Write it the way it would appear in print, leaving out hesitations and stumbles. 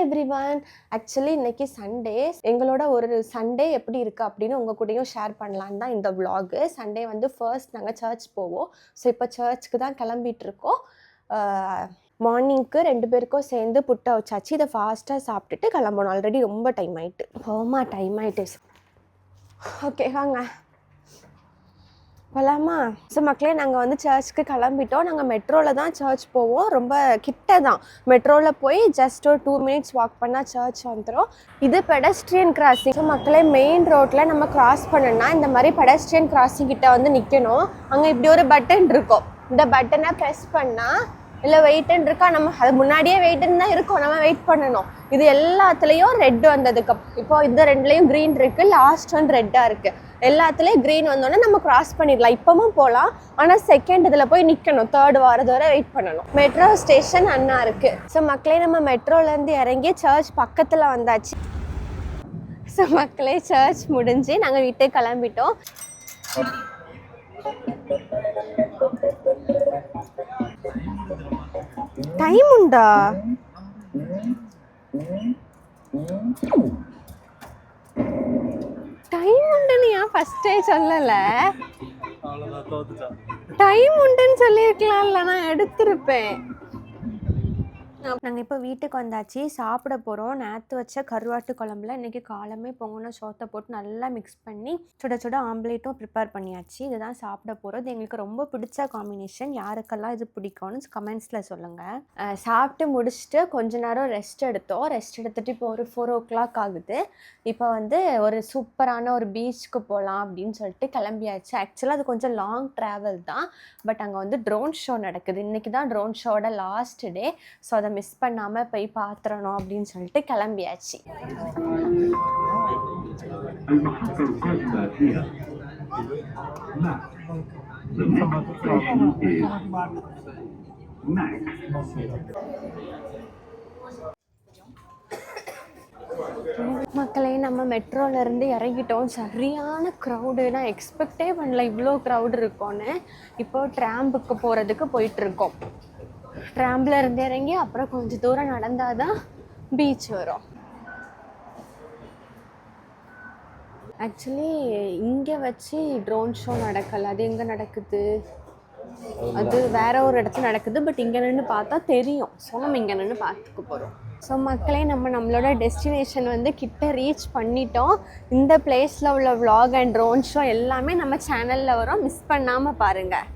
Everyone. Actually இன்னைக்கு Sunday. எங்களோட ஒரு சண்டே எப்படி இருக்குது அப்படின்னு உங்கள் கூடயும் ஷேர் பண்ணலான்னு தான் இந்த vlog. சண்டே வந்து ஃபர்ஸ்ட் நாங்கள் சர்ச் போவோம். ஸோ இப்போ சர்ச்சுக்கு தான் கிளம்பிட்டு இருக்கோம். மார்னிங்க்கு 2 பேருக்கும் சேர்ந்து புட்டை வச்சாச்சு. இதை ஃபாஸ்ட்டாக சாப்பிட்டுட்டு கிளம்பணும். ஆல்ரெடி ரொம்ப டைம் ஆகிட்டு. டைம் ஆகிட்டு. ஓகே வாங்க போகலாமா? ஸோ மக்களே, நாங்கள் வந்து சர்ச்சுக்கு கிளம்பிட்டோம். நாங்கள் மெட்ரோவில் தான் சர்ச் போவோம். ரொம்ப கிட்ட தான். மெட்ரோவில் போய் ஜஸ்ட் ஒரு 2 மினிட்ஸ் வாக் பண்ணால் சர்ச் வந்துடும். இது பெடஸ்ட்ரியன் கிராசிங். ஸோ மக்களே, மெயின் ரோட்டில் நம்ம கிராஸ் பண்ணோன்னா இந்த மாதிரி பெடஸ்ட்ரியன் கிராசிங் கிட்ட வந்து நிற்கணும். அங்கே இப்படி ஒரு பட்டன் இருக்கும். இந்த பட்டனை ப்ரெஸ் பண்ணால் இல்லை வெயிட்டுன்னு இருக்கா, நம்ம அது முன்னாடியே வெயிட்டுன்னு தான் இருக்கும், நம்ம வெயிட் பண்ணணும். இது எல்லாத்துலேயும் ரெட் வந்ததுக்கு இப்போ இந்த ரெண்டுலேயும் க்ரீன் இருக்குது, லாஸ்ட் ஒன் ரெட்டாக இருக்குது. எல்லாத்துலேயும் க்ரீன் வந்தோடனே நம்ம கிராஸ் பண்ணிடலாம். இப்போவும் போகலாம், ஆனால் செகண்ட் இதில் போய் நிற்கணும். தேர்ட் வாரது வரை வெயிட் பண்ணணும். மெட்ரோ ஸ்டேஷன் அண்ணா இருக்குது. ஸோ மக்களே, நம்ம மெட்ரோலேருந்து இறங்கி சர்ச் பக்கத்தில் வந்தாச்சு. ஸோ மக்களே, சர்ச் முடிஞ்சு நாங்கள் வீட்டுக்கு கிளம்பிட்டோம். டைம் உண்டா? டைம் உண்டுன்னு ஏன் ஃபர்ஸ்டே சொல்லல? டைம் உண்டுன்னு சொல்லியிருக்கலாம்ல, நான் எடுத்திருப்பேன். நாங்கள் இப்போ வீட்டுக்கு வந்தாச்சு. சாப்பிட போகிறோம். நேற்று வச்ச கருவாட்டு குழம்புல இன்றைக்கி காலமே பொங்கணும் சோத்தை போட்டு நல்லா மிக்ஸ் பண்ணி சுட சுட ஆம்லேட்டும் ப்ரிப்பேர் பண்ணியாச்சு. இதுதான் சாப்பிட போகிறோம். இது எங்களுக்கு ரொம்ப பிடிச்ச காம்பினேஷன். யாருக்கெல்லாம் இது பிடிக்கும்னு கமெண்ட்ஸில் சொல்லுங்கள். சாப்பிட்டு முடிச்சுட்டு கொஞ்ச நேரம் ரெஸ்ட் எடுத்தோம். ரெஸ்ட் எடுத்துகிட்டு இப்போ ஒரு 4 o'clock ஆகுது. இப்போ வந்து ஒரு சூப்பரான ஒரு பீச்சுக்கு போகலாம் அப்படின்னு சொல்லிட்டு கிளம்பியாச்சு. ஆக்சுவலாக அது கொஞ்சம் லாங் ட்ராவல் தான். பட் அங்கே வந்து ட்ரோன் ஷோ நடக்குது. இன்றைக்கி தான் ட்ரோன் ஷோவோட லாஸ்ட் டே. ஸோ அதை மிஸ் பண்ணாமல் போய் பார்த்துறணும் அப்படின்னு சொல்லிட்டு கிளம்பியாச்சு. மக்களே, நம்ம மெட்ரோலேருந்து இறங்கிட்டோம். சரியான க்ரௌடு. நான் எக்ஸ்பெக்டே பண்ணல இவ்வளோ க்ரௌடு இருக்கும்னு. இப்போ ட்ராம்புக்கு போகிறதுக்கு போயிட்டுருக்கோம். ட்ராம்பில் இருந்து இறங்கி அப்புறம் கொஞ்சம் தூரம் நடந்தால் தான் பீச் வரும். ஆக்சுவலி இங்கே வச்சு ட்ரோன் ஷோ நடக்கலை. அது எங்கே நடக்குது? அது வேற ஒரு இடத்துல நடக்குது. பட் இங்கே நின்று பார்த்தா தெரியும். ஸோ நம்ம இங்கே நின்று பார்த்துக்க போகிறோம். ஸோ மக்களே, நம்மளோட டெஸ்டினேஷன் வந்து கிட்ட ரீச் பண்ணிட்டோம். இந்த பிளேஸில் உள்ள vlog அண்ட் ட்ரோன் ஷோ எல்லாமே நம்ம சேனலில் வரும். மிஸ் பண்ணாமல் பாருங்கள்.